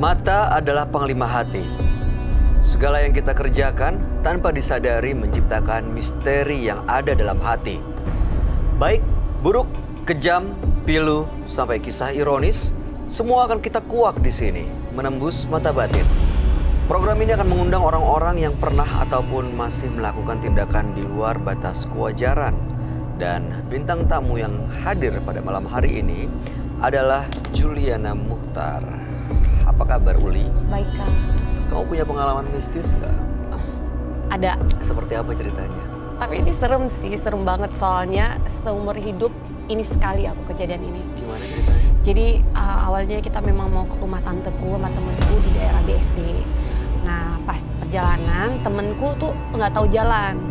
Mata adalah panglima hati. Segala yang kita kerjakan tanpa disadari menciptakan misteri yang ada dalam hati. Baik, buruk, kejam, pilu, sampai kisah ironis, semua akan kita kuak di sini, menembus mata batin. Program ini akan mengundang orang-orang yang pernah ataupun masih melakukan tindakan di luar batas kewajaran. Dan bintang tamu yang hadir pada malam hari ini adalah Juliana Muchtar. Apa kabar, Uli? Baik, Kak. Kamu punya pengalaman mistis nggak? Ada. Seperti apa ceritanya? Tapi ini serem sih, serem banget soalnya seumur hidup ini sekali aku kejadian ini. Gimana ceritanya? Jadi awalnya kita memang mau ke rumah tanteku sama temenku di daerah BSD. Nah pas perjalanan temenku tuh nggak tahu jalan.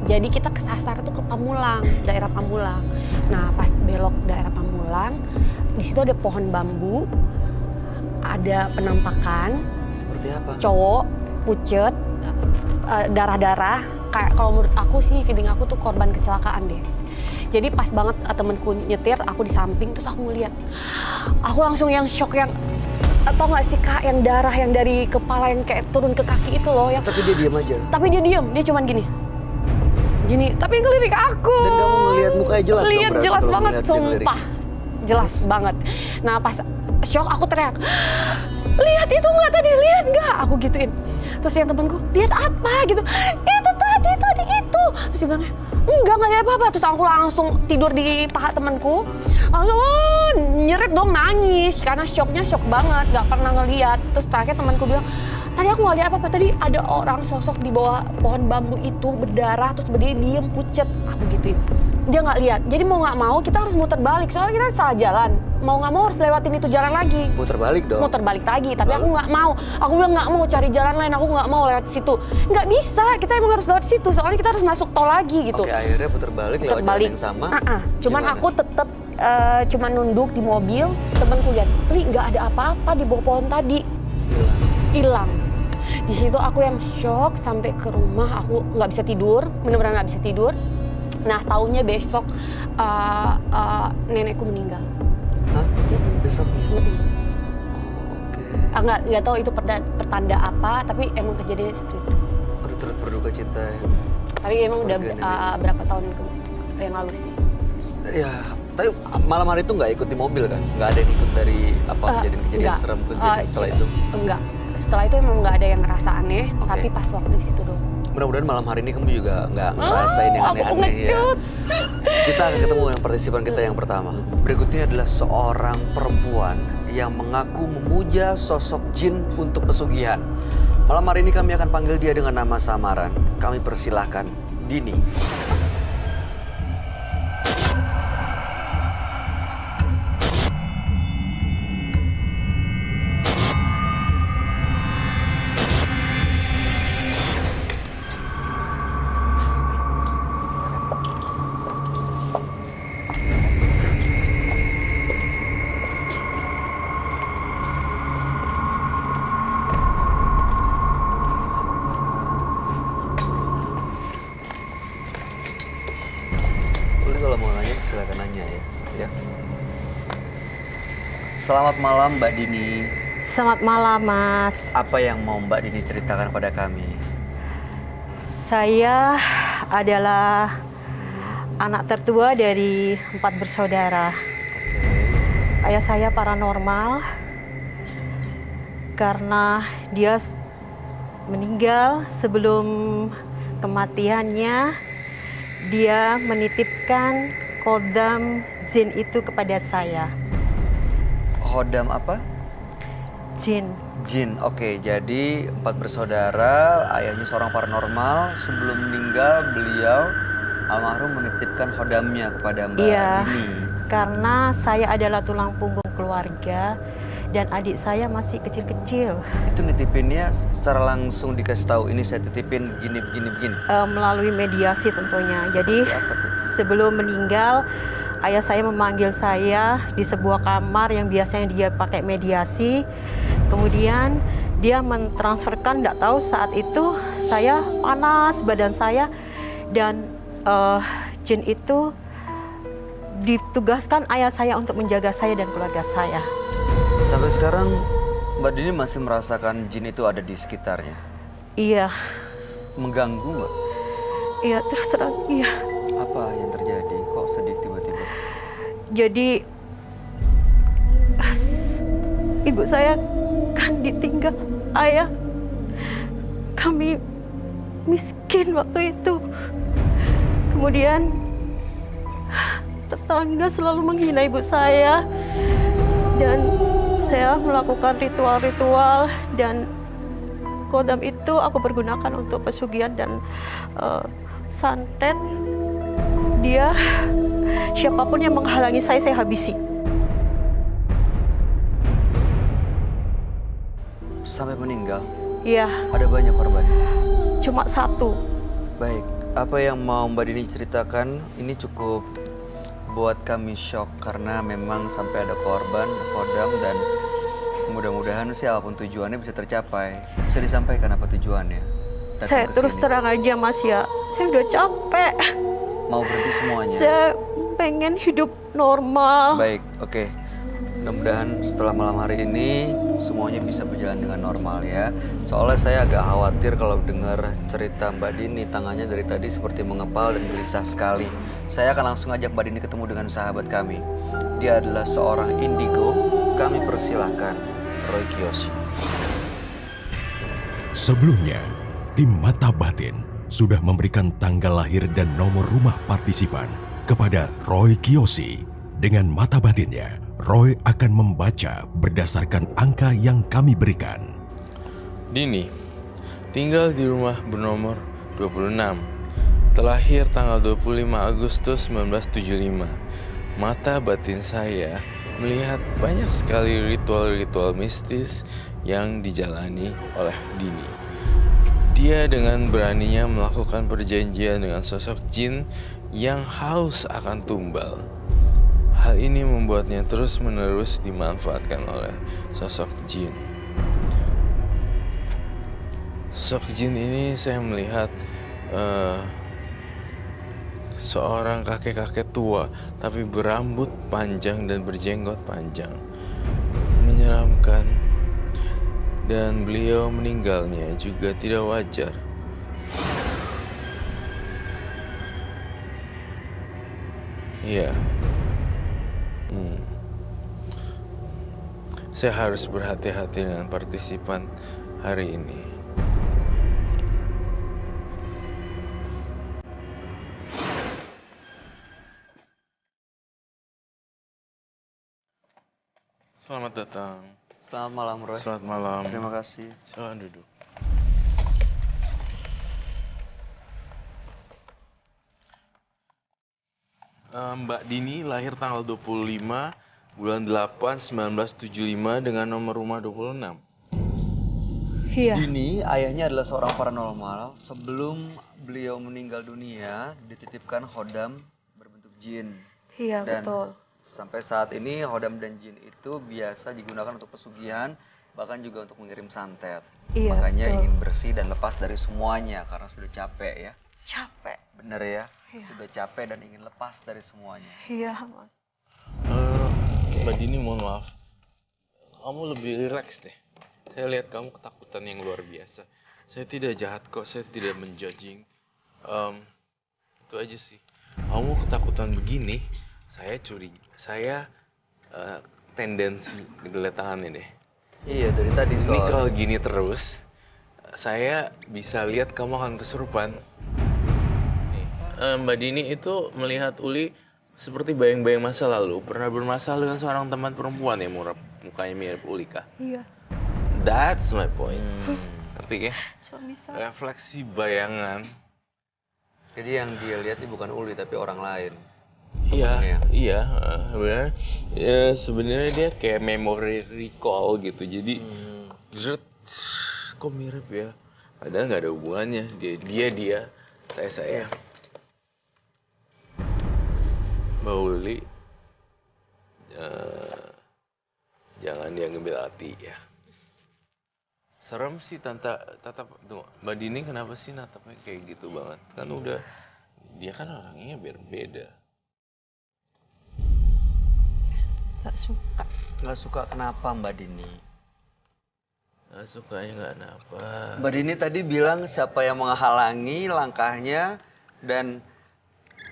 Jadi kita kesasar tuh ke Pamulang, daerah Pamulang. Nah pas belok daerah Pamulang, di situ ada pohon bambu, ada penampakan. Seperti apa? Cowok, pucet, darah-darah. Kayak kalau menurut aku sih, feeling aku tuh korban kecelakaan deh. Jadi pas banget temenku nyetir, aku di samping, terus aku ngeliat. Aku langsung yang shock yang, tau gak sih Kak, yang darah yang dari kepala yang kayak turun ke kaki itu loh. Yang... Tapi dia diam aja? Tapi dia diam, dia cuman gini. Gini, tapi ngelirik aku. Dan kamu ngeliat mukanya jelas dong? Lihat jelas banget, sumpah. Jelas Terus? banget. Nah pas shock aku teriak, lihat itu nggak tadi, lihat nggak? Aku gituin. Terus yang temanku, lihat apa gitu? Itu tadi itu. Terus dia bilangnya, enggak ada apa-apa. Terus aku langsung tidur di paha temanku. Langsung nyeret dong, nangis karena shocknya shock banget, nggak pernah ngeliat. Terus terakhir temanku bilang, tadi aku nggak lihat apa-apa, tadi ada orang sosok di bawah pohon bambu itu berdarah terus berdiri diem pucet. Aku gituin. Dia nggak lihat. Jadi mau nggak mau kita harus muter balik soalnya kita salah jalan. Mau nggak mau harus lewatin itu jalan lagi. Muter balik dong? Muter balik lagi, tapi aku nggak mau. Aku bilang nggak mau, cari jalan lain, aku nggak mau lewat situ. Nggak bisa, kita emang harus lewat situ soalnya kita harus masuk tol lagi gitu. Oke, akhirnya puter balik lewat jalan yang sama. Cuman Gimana? aku tetap cuman nunduk di mobil, temanku lihat, Li nggak ada apa-apa di bawah pohon tadi. Hilang. Di situ aku yang shock sampai ke rumah, aku nggak bisa tidur, benar-benar nggak bisa tidur. Nah, taunya besok nenekku meninggal. Hah? Besok? Mm-mm. Oke. Nggak tahu itu pertanda apa, tapi emang kejadiannya seperti itu. Aduh, turut berduka cita ya. Tapi emang udah berapa tahun yang lalu sih. Ya, tapi malam hari itu nggak ikut di mobil kan? Nggak ada yang ikut dari apa kejadian-kejadian serem kejadian setelah itu? Enggak. Setelah itu emang nggak ada yang ngerasa aneh, Oke. tapi pas waktu di situ doang. Mudah-mudahan malam hari ini kamu juga nggak ngerasain yang aneh-aneh ya. Kita akan ketemu dengan partisipan kita yang pertama. Berikut ini adalah seorang perempuan yang mengaku memuja sosok jin untuk pesugihan. Malam hari ini kami akan panggil dia dengan nama samaran. Kami persilahkan Dini. Kalau mau nanya silakan nanya ya. Selamat malam Mbak Dini. Selamat malam, Mas. Apa yang mau Mbak Dini ceritakan pada kami? Saya adalah anak tertua dari 4 bersaudara. Oke. Ayah saya paranormal karena dia meninggal sebelum kematiannya. Dia menitipkan kodam jin itu kepada saya. Hodam apa? Jin. Jin. Oke, jadi 4 bersaudara, ayahnya seorang paranormal. Sebelum meninggal, beliau almarhum menitipkan hodamnya kepada Mbak Dini. Karena saya adalah tulang punggung keluarga dan adik saya masih kecil-kecil. Itu nitipinnya secara langsung dikasih tahu, ini saya titipin begini. Melalui mediasi tentunya. Jadi apa tuh? sebelum meninggal, ayah saya memanggil saya di sebuah kamar yang biasanya dia pakai mediasi. Kemudian dia mentransferkan, nggak tahu saat itu saya panas badan saya, dan jin itu ditugaskan ayah saya untuk menjaga saya dan keluarga saya. Sampai sekarang Mbak Dini masih merasakan jin itu ada di sekitarnya. Iya, Mengganggu Mbak? iya terus terang iya. Apa yang terjadi? Kok sedih tiba-tiba? Jadi ibu saya kan ditinggal ayah. Kami miskin waktu itu. Kemudian tetangga selalu menghina ibu saya. Dan saya melakukan ritual-ritual dan kodam itu aku pergunakan untuk pesugihan dan santet. Dia siapapun yang menghalangi saya habisi. Sampai meninggal? Iya, Ada banyak korban? cuma satu. Baik, apa yang mau Mbak Dini ceritakan ini cukup buat kami shock karena memang sampai ada korban, kodam, dan mudah-mudahan sih apapun tujuannya bisa tercapai. Bisa disampaikan apa tujuannya? Datang Saya ke terus sini. terang aja Mas ya, saya udah capek. Mau berhenti semuanya? Saya pengen hidup normal. Baik, oke. Mudah-mudahan setelah malam hari ini semuanya bisa berjalan dengan normal ya. Soalnya saya agak khawatir kalau dengar cerita Mbak Dini, tangannya dari tadi seperti mengepal dan gelisah sekali. Saya akan langsung ajak Mbak Dini ketemu dengan sahabat kami. Dia adalah seorang indigo. Kami persilahkan Roy Kiyoshi. Sebelumnya, tim Mata Batin sudah memberikan tanggal lahir dan nomor rumah partisipan kepada Roy Kiyoshi. Dengan mata batinnya, Roy akan membaca berdasarkan angka yang kami berikan. Dini, tinggal di rumah bernomor 26. Terlahir tanggal 25 Agustus 1975. Mata batin saya melihat banyak sekali ritual-ritual mistis yang dijalani oleh Dini. Dia dengan beraninya melakukan perjanjian dengan sosok jin yang haus akan tumbal. Hal ini membuatnya terus-menerus dimanfaatkan oleh sosok jin. Sosok jin ini saya melihat seorang kakek-kakek tua tapi berambut panjang dan berjenggot panjang. Menyeramkan. Dan beliau meninggalnya juga tidak wajar. Iya. Saya harus berhati-hati dengan partisipan hari ini. Selamat datang. Selamat malam Roy. Selamat malam. Terima kasih. Silakan duduk. Mbak Dini lahir tanggal 25 bulan 8 1975 dengan nomor rumah 26. Iya. Dini, ayahnya adalah seorang paranormal. Sebelum beliau meninggal dunia, dititipkan hodam berbentuk jin. Iya, Dan betul. sampai saat ini hodam dan jin itu biasa digunakan untuk pesugihan, bahkan juga untuk mengirim santet. Iya, Makanya betul. ingin bersih dan lepas dari semuanya karena sudah capek ya. Capek. Bener ya? Iya. Sudah capek dan ingin lepas dari semuanya. Iya, Mas. Mbak Dini, mohon maaf. Kamu lebih rileks deh. Saya lihat kamu ketakutan yang luar biasa. Saya tidak jahat kok, saya tidak menjudging. Itu aja sih. Kamu ketakutan begini, saya curiga. Saya tendensi ngeliat tangannya deh. Iya, dari tadi Ini soal. kalau gini terus, saya bisa lihat kamu akan kesurupan. Nih, Mbak Dini itu melihat Uli seperti bayang-bayang masa lalu. Pernah bermasalah dengan seorang teman perempuan yang mukanya mirip Uli kah? Iya. That's my point. Ngerti ya? Suami saya. Refleksi bayangan. Jadi yang dia lihat ini bukan Uli tapi orang lain. Iya, iya, benar. Ya, sebenarnya dia kayak memory recall gitu. Jadi, zret, kok mirip ya? Padahal nggak ada hubungannya. Dia, saya. Mbak Uli, jangan diambil hati ya. Serem sih tatap tuh. Mbak Dini kenapa sih natapnya kayak gitu banget? Kan udah, dia kan orangnya berbeda. Gak suka. Nggak suka kenapa Mbak Dini? Nggak sukanya nggak kenapa. Mbak Dini tadi bilang siapa yang menghalangi langkahnya dan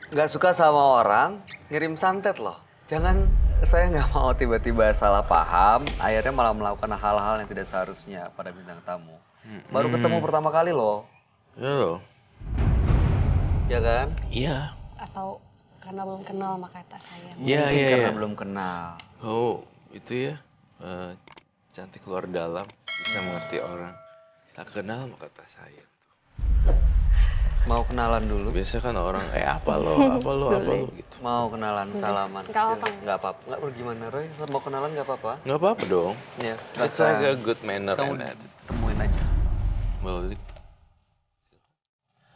nggak suka sama orang ngirim santet loh. Jangan, saya nggak mau tiba-tiba salah paham, akhirnya malah melakukan hal-hal yang tidak seharusnya pada bintang tamu. Baru ketemu pertama kali loh, Ya loh. ya kan? Iya. Atau karena belum kenal maka kata sayang. Iya, Mungkin iya, karena iya. belum kenal. Oh, itu ya. Cantik luar dalam, bisa mengerti orang. Tak kenal maka tak sayang. Mau kenalan dulu? Biasa kan orang, apa lo gitu. Mau kenalan, salaman. Nggak apa-apa. Nggak apa-apa. Nggak gimana, Roy? Mau kenalan nggak apa-apa? Nggak apa-apa dong. Ya, It's like a good manner kamu and attitude. temuin aja. Boleh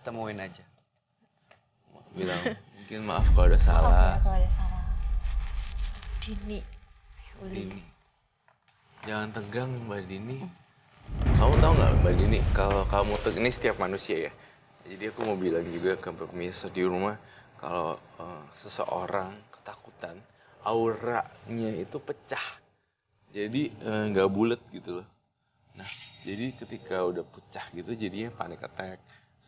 Temuin aja. bilang, mungkin maaf kalau ada salah. Kalau ada salah. Dini. Dini. Jangan tegang Mbak Dini. Kamu tahu nggak Mbak Dini, kalau kamu ini setiap manusia ya. Jadi aku mau bilang juga ke pemirsa di rumah, kalau seseorang ketakutan, auranya itu pecah. Jadi nggak bulat gitu loh. Nah, jadi ketika udah pecah gitu, jadinya panic attack,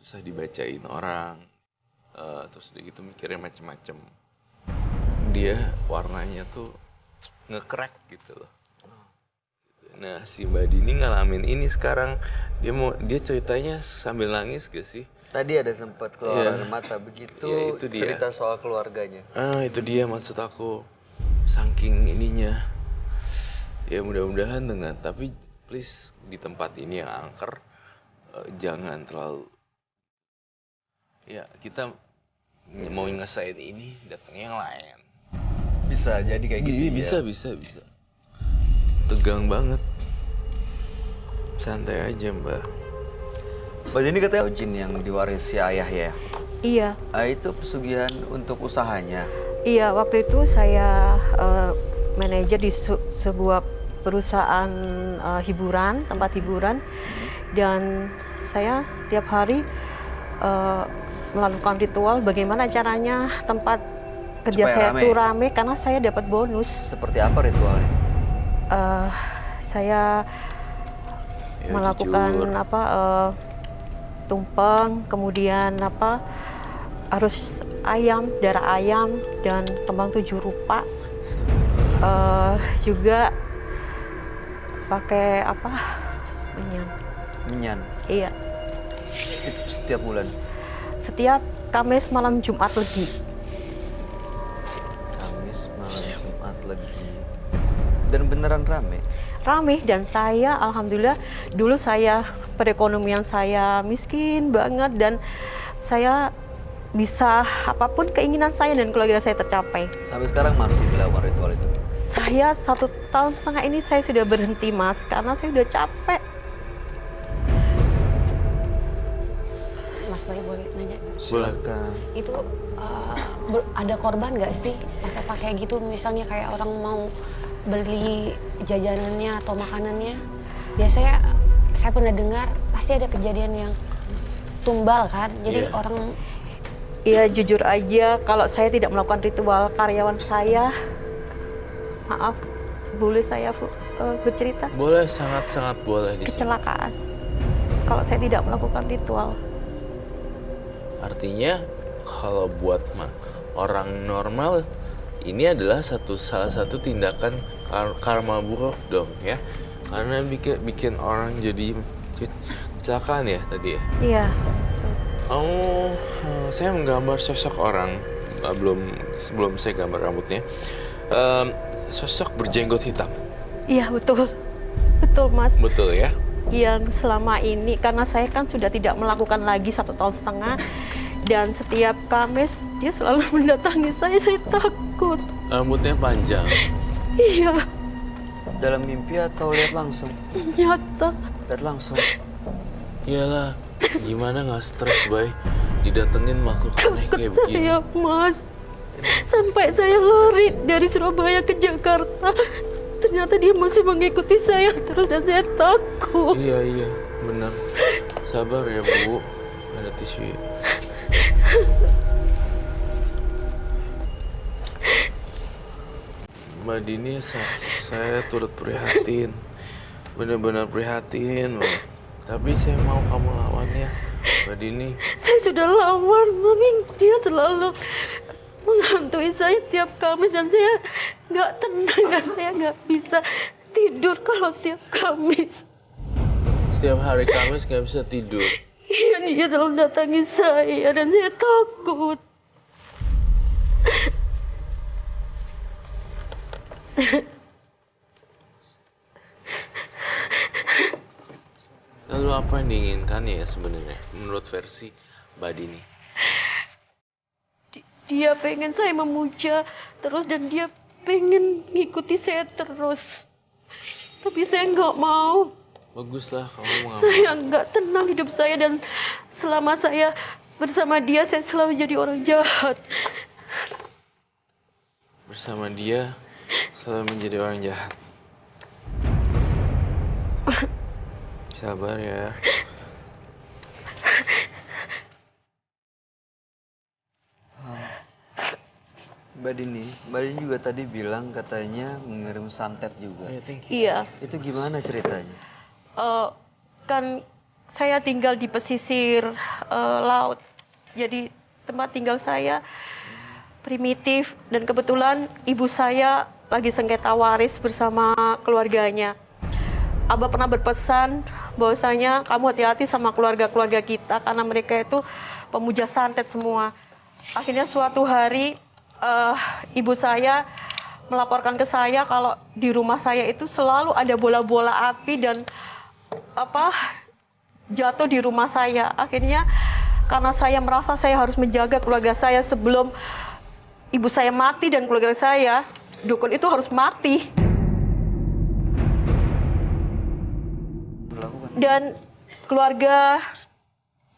susah dibacain orang, terus udah gitu mikirnya macem-macem. Dia warnanya tuh nge-crack gitu loh. Nah, si Mbak Dini ngalamin ini sekarang. Dia ceritanya sambil nangis gak sih? Tadi ada sempat keluar Iya. mata begitu, Iya, itu dia. cerita soal keluarganya. Itu dia maksud aku. Saking ininya. Ya mudah-mudahan tapi please di tempat ini yang angker, jangan terlalu. Ya, kita mau ngesain ini, datangnya yang lain. Bisa jadi kayak gitu ya? Bisa. Tegang banget. Santai aja, Mbak. Mbak Dini katanya jin yang diwarisi ayah ya? Iya, Itu pesugihan untuk usahanya. iya waktu itu saya manajer di sebuah perusahaan hiburan, tempat hiburan, dan saya tiap hari melakukan ritual bagaimana caranya tempat kerja Supaya saya rame. itu rame karena saya dapat bonus. Seperti apa ritualnya? Saya Ya, melakukan jujur. tumpeng, kemudian harus darah ayam dan kembang 7 rupa. Juga pakai menyan. Menyan. Iya, Itu setiap bulan. setiap Kamis malam Jumat Legi. Kamis malam Jumat Legi. Dan beneran rame. Rame, dan saya alhamdulillah dulu perekonomian saya miskin banget, dan saya bisa apapun keinginan saya dan keluarga saya tercapai. Sampai sekarang masih dilakukan ritual itu. Saya 1,5 tahun ini saya sudah berhenti, Mas, karena saya udah capek. Mas Bayu boleh nanya? Silakan. Itu ada korban nggak sih pakai gitu, misalnya kayak orang mau beli jajanannya atau makanannya? Biasanya saya pernah dengar pasti ada kejadian yang tumbal kan, jadi Iya. orang Ya jujur aja, kalau saya tidak melakukan ritual, karyawan saya, maaf, boleh saya bercerita? Boleh, sangat-sangat boleh di sini. Kecelakaan. Kalau saya tidak melakukan ritual. Artinya kalau buat orang normal, ini adalah salah satu tindakan karma buruk dong ya, karena bikin orang jadi kecelakaan ya tadi ya. Iya. Oh, saya menggambar sosok orang, sebelum saya gambar rambutnya, sosok berjenggot hitam. Iya, betul. Betul, Mas. Betul ya? Yang selama ini, karena saya kan sudah tidak melakukan lagi 1,5 tahun, dan setiap Kamis dia selalu mendatangi saya takut. Rambutnya panjang. Iya, Dalam mimpi atau lihat langsung? nyata. Lihat langsung. Iyalah, gimana nggak stres, Bay? Didatengin makhluk aneh kayak begini. Saya, Mas, sampai saya lari dari Surabaya ke Jakarta, ternyata dia masih mengikuti saya terus dan saya takut. Iya, benar. Sabar ya, Bu. Ada tisu. Mbak Dini, saya turut prihatin. benar-benar prihatin banget. Tapi saya mau kamu lawan ya, Mbak Dini. Saya sudah lawan, Mami. Dia selalu menghantui saya tiap Kamis dan saya nggak tenang dan saya nggak bisa tidur kalau setiap Kamis. Setiap hari Kamis nggak bisa tidur. Iya, dia selalu datangi saya dan saya takut. Lalu apa yang diinginkan ya sebenarnya menurut versi Mbak Dini? Dia pengen saya memuja terus dan dia pengen ngikuti saya terus. Tapi saya nggak mau. Baguslah kamu nggak Saya mau. nggak tenang hidup saya dan selama saya bersama dia saya selalu jadi orang jahat. Bersama dia selalu menjadi orang jahat. Sabar ya. Mbak Dini juga tadi bilang katanya mengirim santet juga. Ayo, thank you. Iya. Itu gimana ceritanya? Kan saya tinggal di pesisir laut. Jadi tempat tinggal saya primitif dan kebetulan ibu saya lagi sengketa waris bersama keluarganya. Abah pernah berpesan bahwasanya kamu hati-hati sama keluarga-keluarga kita karena mereka itu pemuja santet semua. Akhirnya suatu hari ibu saya melaporkan ke saya kalau di rumah saya itu selalu ada bola-bola api dan jatuh di rumah saya. Akhirnya karena saya merasa saya harus menjaga keluarga saya sebelum ibu saya mati dan keluarga saya, dukun itu harus mati. Dan keluarga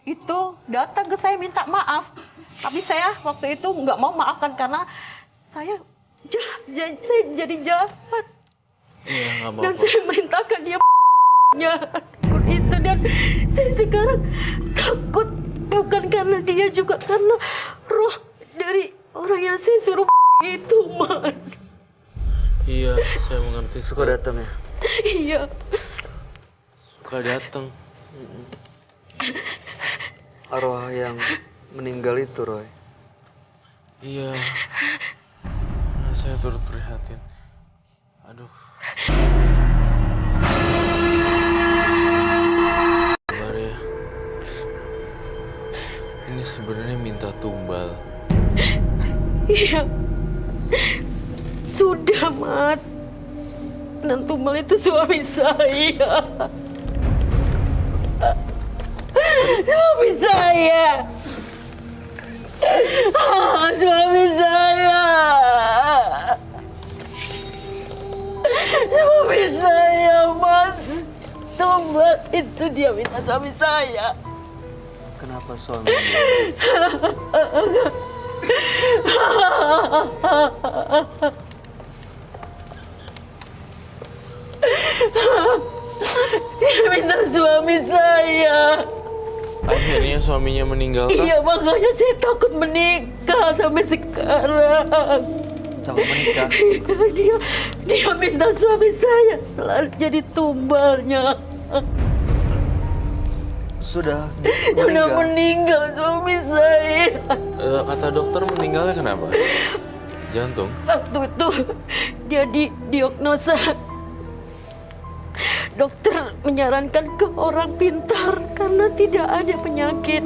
itu datang ke saya minta maaf. Tapi saya waktu itu nggak mau maafkan karena saya jadi jahat. Iya, nggak Dan apa-apa. saya merintahkan dia itu dan saya sekarang takut bukan karena dia juga karena roh dari orang yang saya suruh itu, Mas. Iya, saya mengerti. Suka datang ya? Iya. Suka datang. Arwah yang meninggal itu, Roy. Iya. Nah, saya turut prihatin. Aduh. Sabar ya. Ini sebenarnya minta tumbal. Iya. Sudah, Mas. Dan tumbal itu suami saya. Suami saya. Suami saya. Suami saya, Mas. Tumbal itu dia minta suami saya. Kenapa suami? Dia minta suami saya. Akhirnya suaminya meninggal kan? Iya, makanya saya takut menikah sampai sekarang. Takut menikah? Dia minta suami saya selalu jadi tumbalnya. Sudah Udah meninggal. meninggal suami saya. Kata dokter meninggalnya kenapa? Jantung? Waktu itu dia didiagnosa. Dokter menyarankan ke orang pintar karena tidak ada penyakit.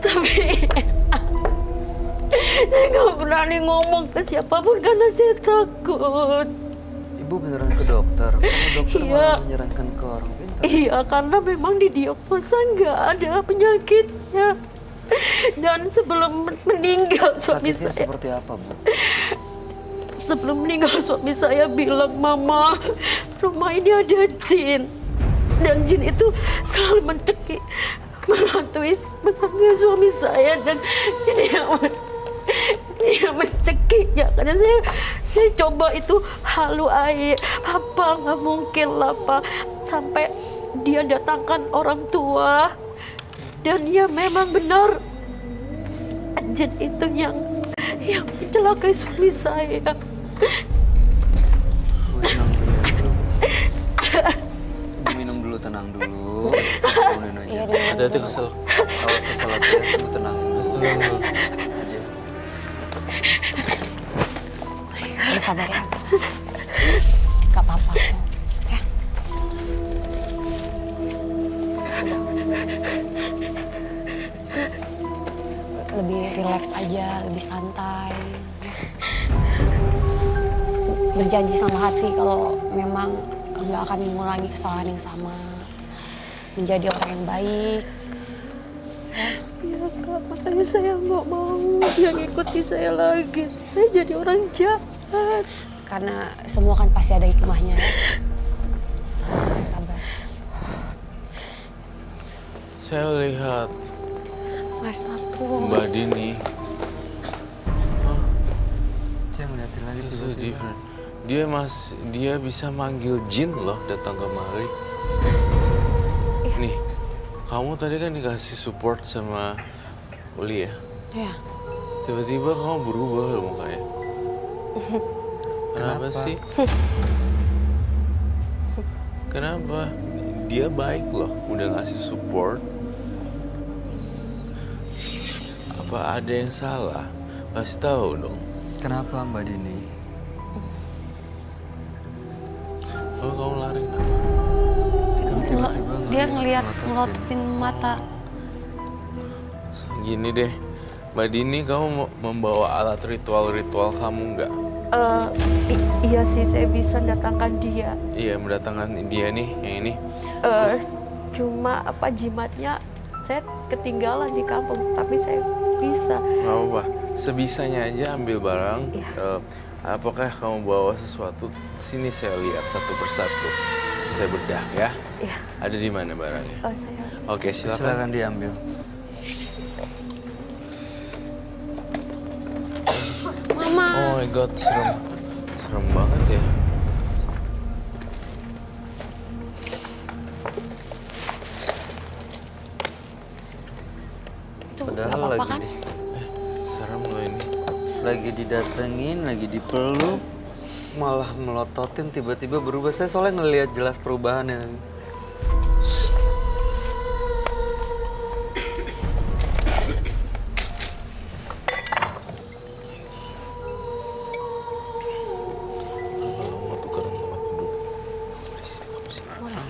Tapi saya nggak berani ngomong ke siapapun karena saya takut. Ibu beneran ke dokter? Karena dokter Iya. malah menyarankan ke orang pintar. Iya, karena memang didiagnosa nggak ada penyakitnya. Dan sebelum meninggal suami Sakitnya saya, seperti apa, Bu? sebelum meninggal suami saya bilang, "Mama, rumah ini ada jin." Dan jin itu selalu mencekik, menghantui suami saya dan dia mencekiknya. Karena saya coba itu halu air, apa nggak mungkin lah Pak, sampai dia datangkan orang tua dan ya memang benar jin itu yang mencelakai suami saya. Bu, tenang dulu ya, Bu. Hati-hati kesel. Awas kesel lagi ya, kamu tenang. Tenang dulu. Ya sabar ya. Gak apa-apa kok. Ya. Lebih rileks aja, lebih santai. Berjanji sama hati kalau memang nggak akan mengulangi kesalahan yang sama. Menjadi orang yang baik. Iya kak, makanya saya nggak mau dia ngikuti saya lagi. Saya jadi orang jahat. Karena semua kan pasti ada hikmahnya. Sabar. Saya lihat Mas takut. Mbak Dini. Saya ngeliatin lagi So tiba-tiba. different. Dia bisa manggil jin loh datang kemari. Nih, kamu tadi kan dikasih support sama Uli ya. Ya. Tiba-tiba kamu berubah loh mukanya. Kenapa sih? Kenapa? Dia baik loh, udah ngasih support. Apa ada yang salah? Kasih tahu dong. Kenapa Mbak Dini? Oh, kamu lari kenapa? Kamu tiba-tiba Dia ngeliat ngelototin mata. Gini deh, Mbak Dini, kamu mau membawa alat ritual-ritual kamu nggak? Iya sih, saya bisa datangkan dia. Iya, mendatangkan dia nih, yang ini. Cuma apa jimatnya saya ketinggalan di kampung, tapi saya bisa. Nggak apa-apa, sebisanya aja ambil barang. Iya. Apakah kamu bawa sesuatu? Sini saya lihat satu persatu. Saya bedah ya. Iya. Ada di mana barangnya? Oh, saya. Oke, silakan. Silakan diambil. Mama. Oh my god, serem. Serem banget ya. Itu Padahal nggak apa-apa lagi kan? Serem loh ini. lagi didatengin, lagi dipeluk, malah melototin tiba-tiba berubah. Saya soalnya ngelihat jelas perubahannya. Kalau mau tukar tempat duduk. Berisik kamu sih. Boleh.